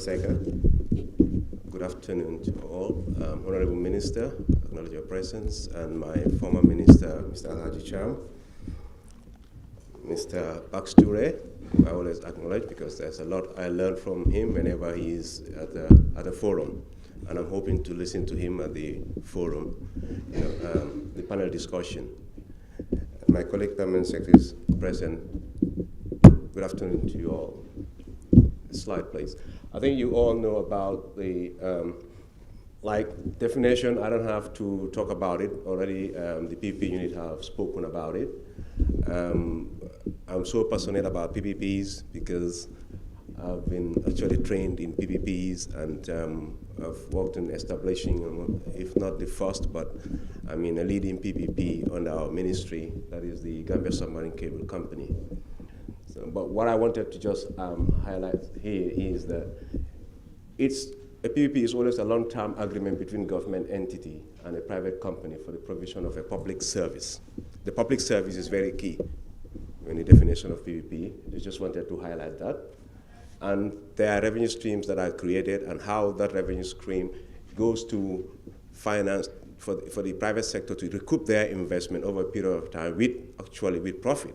Fonseca. Good afternoon to all. Honorable Minister, acknowledge your presence, and my former minister, Mr. Alhaji Cham. Mr. Baksture, I always acknowledge because there's a lot I learn from him whenever he is at a forum. And I'm hoping to listen to him at the forum, the panel discussion. My colleague permanent secretary is present. Good afternoon to you all. Slide, please. I think you all know about the definition. I don't have to talk about it already. The PPP unit have spoken about it. I'm so passionate about PPPs because I've been actually trained in PPPs, and I've worked in establishing, if not the first, but I mean a leading PPP under our ministry, that is the Gambia Submarine Cable Company. So, but what I wanted to just highlight here is that a PPP is always a long-term agreement between government entity and a private company for the provision of a public service. The public service is very key in the definition of PPP. I just wanted to highlight that. And there are revenue streams that are created, and how that revenue stream goes to finance for the private sector to recoup their investment over a period of time with profit.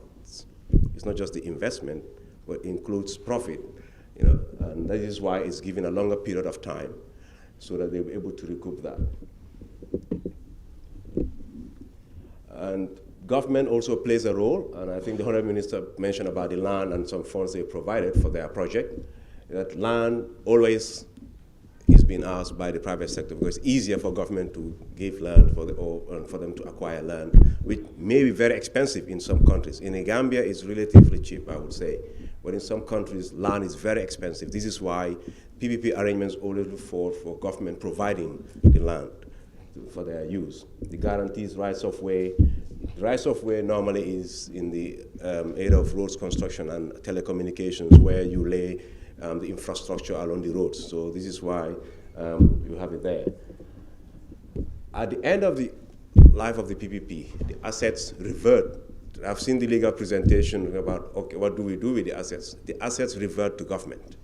It's not just the investment, but it includes profit, and that is why it's given a longer period of time so that they'll be able to recoup that. And government also plays a role, and I think the Honorable Minister mentioned about the land and some funds they provided for their project. That land always is being asked by the private sector because it's easier for government to give land for them to acquire land, which may be very expensive in some countries. In Gambia, it's relatively cheap, I would say. But in some countries, land is very expensive. This is why PPP arrangements always look for government providing the land for their use. The guarantees rights of way. Rights of way normally is in the area of roads construction and telecommunications, where you lay the infrastructure along the roads. So this is why you have it there. At the end of the life of the PPP, the assets revert. I've seen the legal presentation about, okay, what do we do with the assets? The assets revert to government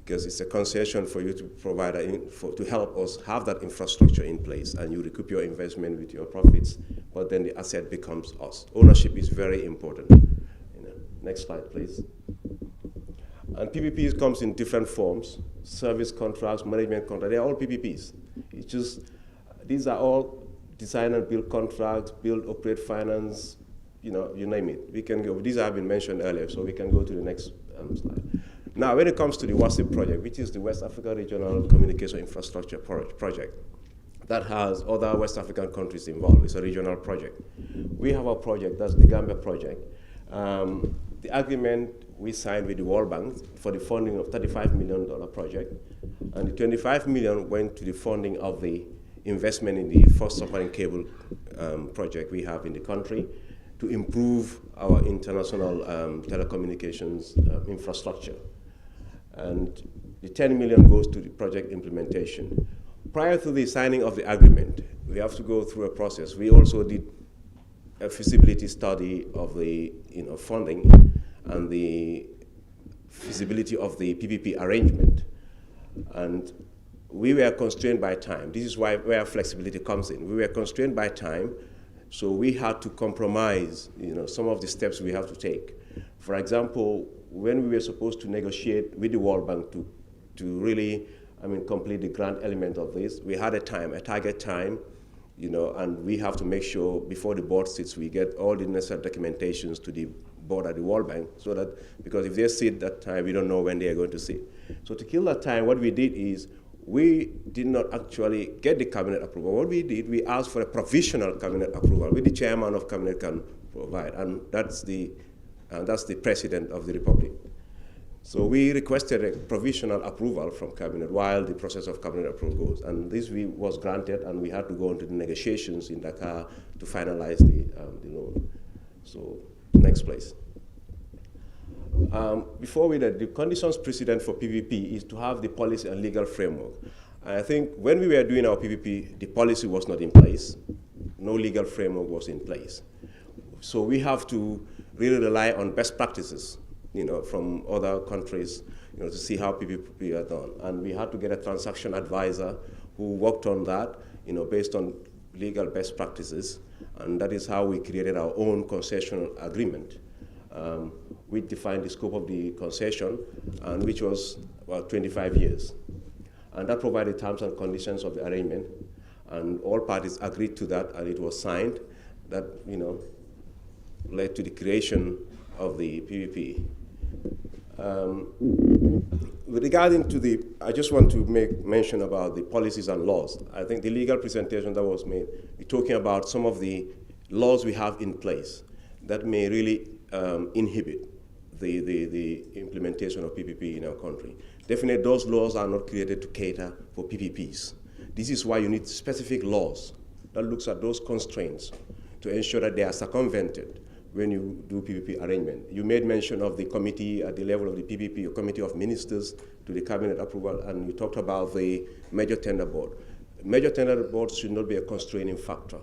because it's a concession for you to provide, to help us have that infrastructure in place, and you recoup your investment with your profits, but then the asset becomes us. Ownership is very important. Next slide, please. And PPPs comes in different forms: service contracts, management contracts. They're all PPPs. It's just, these are all design and build contracts, build, operate, finance, you name it. We can go, these have been mentioned earlier, so we can go to the next slide. Now, when it comes to the WASIP project, which is the West Africa Regional Communication Infrastructure project, that has other West African countries involved. It's a regional project. We have a project, that's the Gambia project. The agreement we signed with the World Bank for the funding of $35 million project, and the $25 million went to the funding of the investment in the first submarine cable project we have in the country to improve our international telecommunications infrastructure. And the $10 million goes to the project implementation. Prior to the signing of the agreement, we have to go through a process. We also did a feasibility study of the funding and the feasibility of the PPP arrangement. And we were constrained by time. This is where flexibility comes in. We were constrained by time, so we had to compromise some of the steps we have to take. For example, when we were supposed to negotiate with the World Bank to really complete the grant element of this, we had a target time, and we have to make sure before the board sits, we get all the necessary documentations to the board at the World Bank, so that, because if they sit that time, we don't know when they are going to sit. So to kill that time, what we did is, we did not actually get the cabinet approval. What we did, we asked for a provisional cabinet approval, which the chairman of cabinet can provide, and that's the president of the republic. So we requested a provisional approval from cabinet while the process of cabinet approval goes, and this was granted, and we had to go into the negotiations in Dakar to finalize the loan. So next, please. Before we did, the conditions precedent for PPP is to have the policy and legal framework. I think when we were doing our PPP, the policy was not in place. No legal framework was in place. So we have to really rely on best practices from other countries, to see how PPP are done. And we had to get a transaction advisor who worked on that, based on legal best practices. And that is how we created our own concession agreement. We defined the scope of the concession, and which was about 25 years. And that provided terms and conditions of the arrangement. And all parties agreed to that, and it was signed. That, led to the creation of the PPP. Regarding to I just want to make mention about the policies and laws. I think the legal presentation that was made, we're talking about some of the laws we have in place that may really inhibit the implementation of PPP in our country. Definitely, those laws are not created to cater for PPPs. This is why you need specific laws that looks at those constraints to ensure that they are circumvented when you do PPP arrangement. You made mention of the committee at the level of the PPP, a committee of ministers to the cabinet approval, and you talked about the major tender board. Major tender board should not be a constraining factor,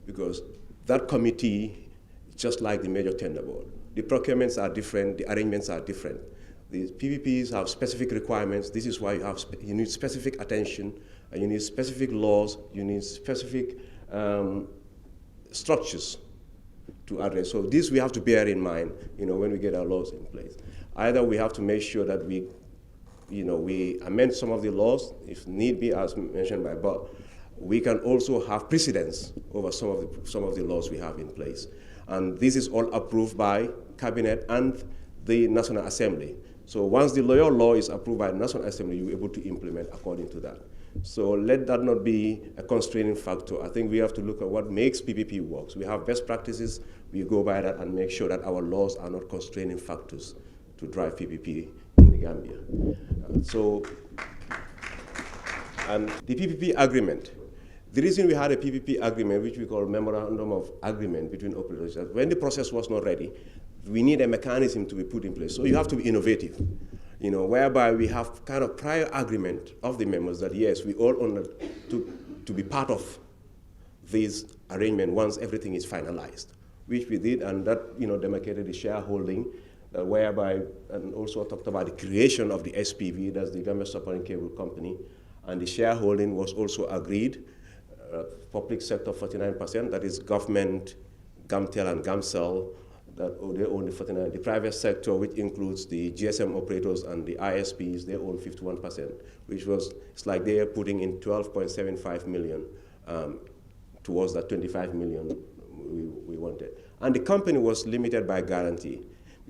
because that committee, just like the major tender board, the procurements are different, the arrangements are different. The PPPs have specific requirements. This is why you need specific attention, and you need specific laws, you need specific structures to address. So this we have to bear in mind, when we get our laws in place. Either we have to make sure that we amend some of the laws, if need be, as mentioned by Bob. We can also have precedence over some of the laws we have in place. And this is all approved by Cabinet and the National Assembly. So once the law is approved by the National Assembly, you're able to implement according to that. So let that not be a constraining factor. I think we have to look at what makes PPP work. We have best practices, we go by that and make sure that our laws are not constraining factors to drive PPP in the Gambia. And the PPP agreement. The reason we had a PPP agreement, which we call Memorandum of Agreement between operators, that when the process was not ready, we need a mechanism to be put in place. So you have to be innovative, whereby we have kind of prior agreement of the members that yes, we all want to be part of this arrangement once everything is finalized, which we did, and that demarcated the shareholding, whereby, and also talked about the creation of the SPV, that's the Gambia Submarine Cable Company, and the shareholding was also agreed. Public sector 49%, that is government, GAMTEL and GAMCEL, that they own the 49%. The private sector, which includes the GSM operators and the ISPs, they own 51%, which was, it's like they are putting in 12.75 million towards that 25 million we wanted. And the company was limited by guarantee.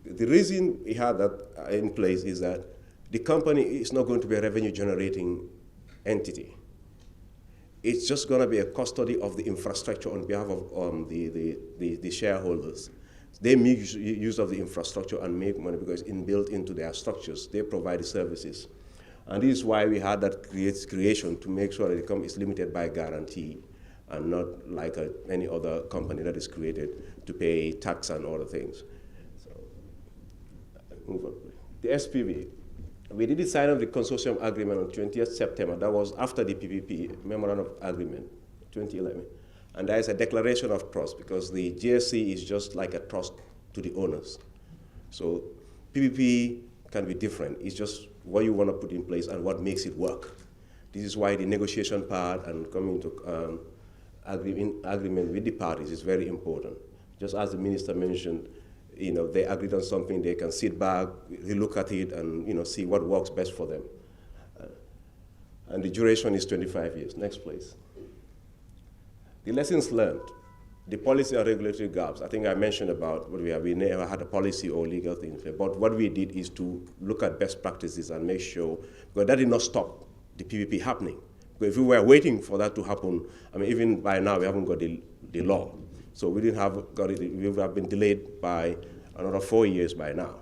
The reason we had that in place is that the company is not going to be a revenue generating entity. It's just going to be a custody of the infrastructure on behalf of the shareholders. They make use of the infrastructure and make money because it's inbuilt into their structures. They provide the services. And this is why we had that creation to make sure that the company is limited by guarantee and not like any other company that is created to pay tax and other things. So, move on. The SPV. We did the sign of the consortium agreement on 20th September. That was after the PPP Memorandum of Agreement, 2011. And there is a declaration of trust because the GSC is just like a trust to the owners. So PPP can be different. It's just what you want to put in place and what makes it work. This is why the negotiation part and coming to agreement with the parties is very important. Just as the minister mentioned, they agreed on something, they can sit back, look at it, and see what works best for them. And the duration is 25 years. Next, please. The lessons learned, the policy and regulatory gaps. I think I mentioned about what we never had a policy or legal thing. But what we did is to look at best practices and make sure, because that did not stop the PPP happening. Because if we were waiting for that to happen, even by now we haven't got the law. So we didn't have got it. We would have been delayed by another 4 years by now.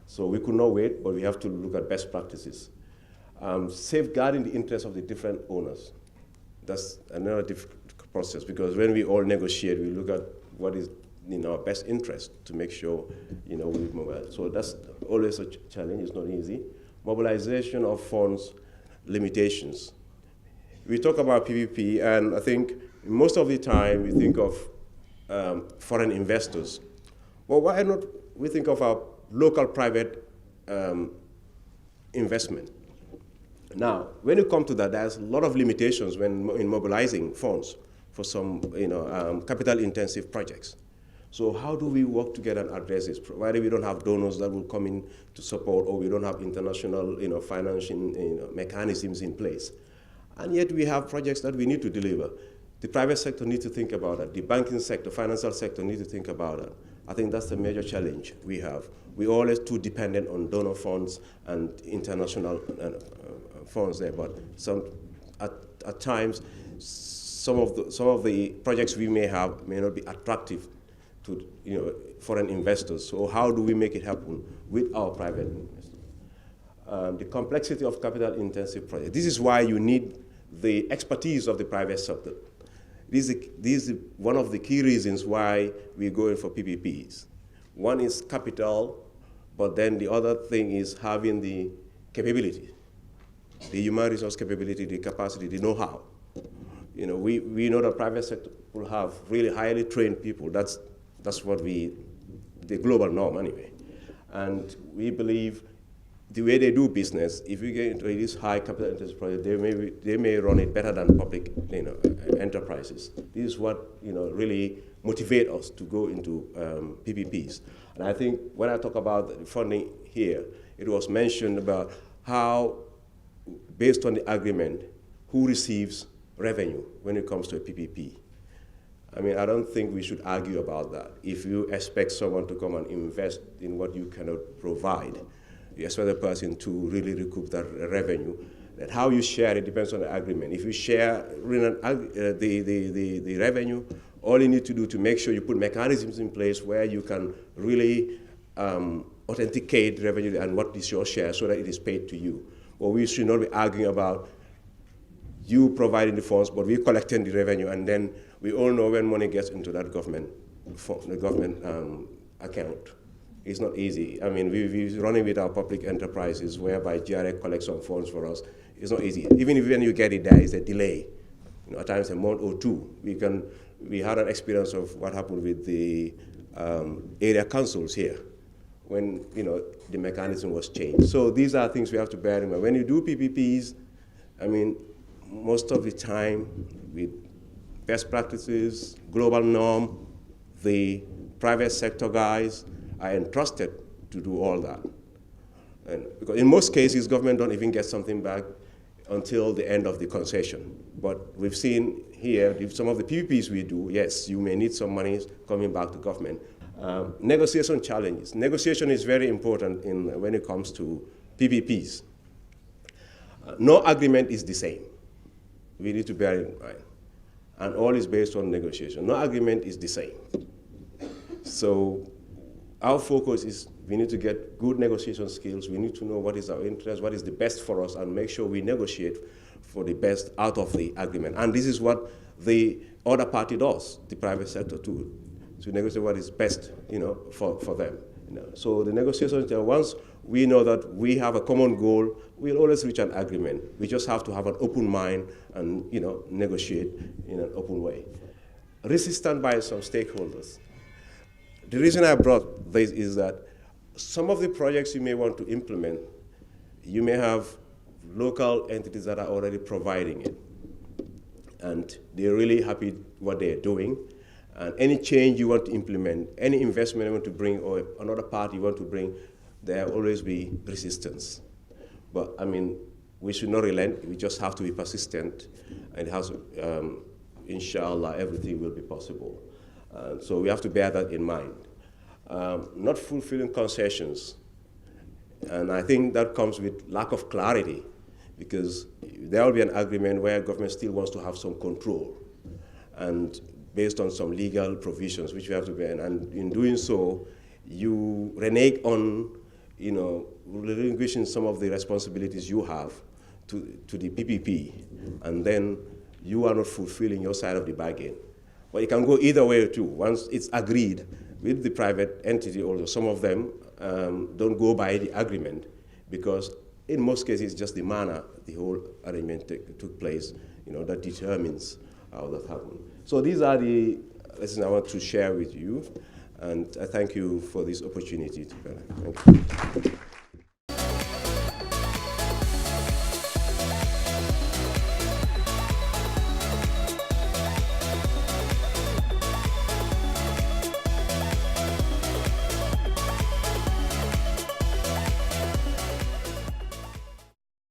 So we could not wait, but we have to look at best practices. Safeguarding the interests of the different owners. That's another difficult process because when we all negotiate, we look at what is in our best interest to make sure we move. So that's always a challenge. It's not easy. Mobilization of funds limitations. We talk about PPP, and I think most of the time we think of foreign investors. Well, why not we think of our local private investment. Now, when you come to that, there's a lot of limitations in mobilizing funds for some capital-intensive projects. So how do we work together and address this, provided we don't have donors that will come in to support, or we don't have international financing mechanisms in place? And yet we have projects that we need to deliver. The private sector needs to think about it. The banking sector, financial sector need to think about it. I think that's the major challenge we have. We're always too dependent on donor funds and international funds there, but at times, some of the projects we may have may not be attractive to foreign investors. So how do we make it happen with our private investors? The complexity of capital-intensive projects. This is why you need the expertise of the private sector. This is one of the key reasons why we're going for PPPs. One is capital, but then the other thing is having the capability, the human resource capability, the capacity, the know-how. We know the private sector will have really highly trained people. That's what the global norm anyway. And we believe the way they do business, if you get into these high capital intensive projects, they may run it better than public enterprises. This is what really motivate us to go into PPPs. And I think when I talk about the funding here, it was mentioned about how, based on the agreement, who receives revenue when it comes to a PPP. I mean, I don't think we should argue about that. If you expect someone to come and invest in what you cannot provide, you expect the person to really recoup that revenue. That how you share it depends on the agreement. If you share the revenue, all you need to do to make sure you put mechanisms in place where you can really authenticate revenue and what is your share so that it is paid to you. Or we should not be arguing about you providing the funds, but we're collecting the revenue, and then we all know when money gets into that government account. It's not easy. I mean, we're running with our public enterprises whereby GRA collects some funds for us. It's not easy. Even if when you get it, there is a delay. At times a month or two. We had an experience of what happened with the area councils here when the mechanism was changed. So these are things we have to bear in mind. When you do PPPs, I mean, most of the time with best practices, global norm, the private sector guys are entrusted to do all that. And because in most cases, government don't even get something back until the end of the concession. But we've seen here, some of the PPPs we do, yes, you may need some money coming back to government. Negotiation challenges. Negotiation is very important when it comes to PPPs. No agreement is the same. We need to bear in mind. And all is based on negotiation. No agreement is the same. So our focus is we need to get good negotiation skills. We need to know what is our interest, what is the best for us, and make sure we negotiate for the best out of the agreement. And this is what the other party does, the private sector too, to negotiate what is best, for them. So the negotiations, once we know that we have a common goal, we'll always reach an agreement. We just have to have an open mind and negotiate in an open way. Resistance by some stakeholders. The reason I brought this is that some of the projects you may want to implement, you may have local entities that are already providing it. And they're really happy what they're doing. And any change you want to implement, any investment you want to bring, or another party you want to bring, there will always be resistance. But I mean, we should not relent. We just have to be persistent. And it has, inshallah, everything will be possible. So we have to bear that in mind. Not fulfilling concessions. And I think that comes with lack of clarity, because there will be an agreement where government still wants to have some control, and based on some legal provisions which you have to bear. And in doing so, you renege on, relinquishing some of the responsibilities you have to the PPP, and then you are not fulfilling your side of the bargain. But it can go either way too. Once it's agreed with the private entity, although some of them don't go by the agreement, because in most cases it's just the manner the whole arrangement took place, that determines how that happened. So these are the lessons I want to share with you. And I thank you for this opportunity. Thank you.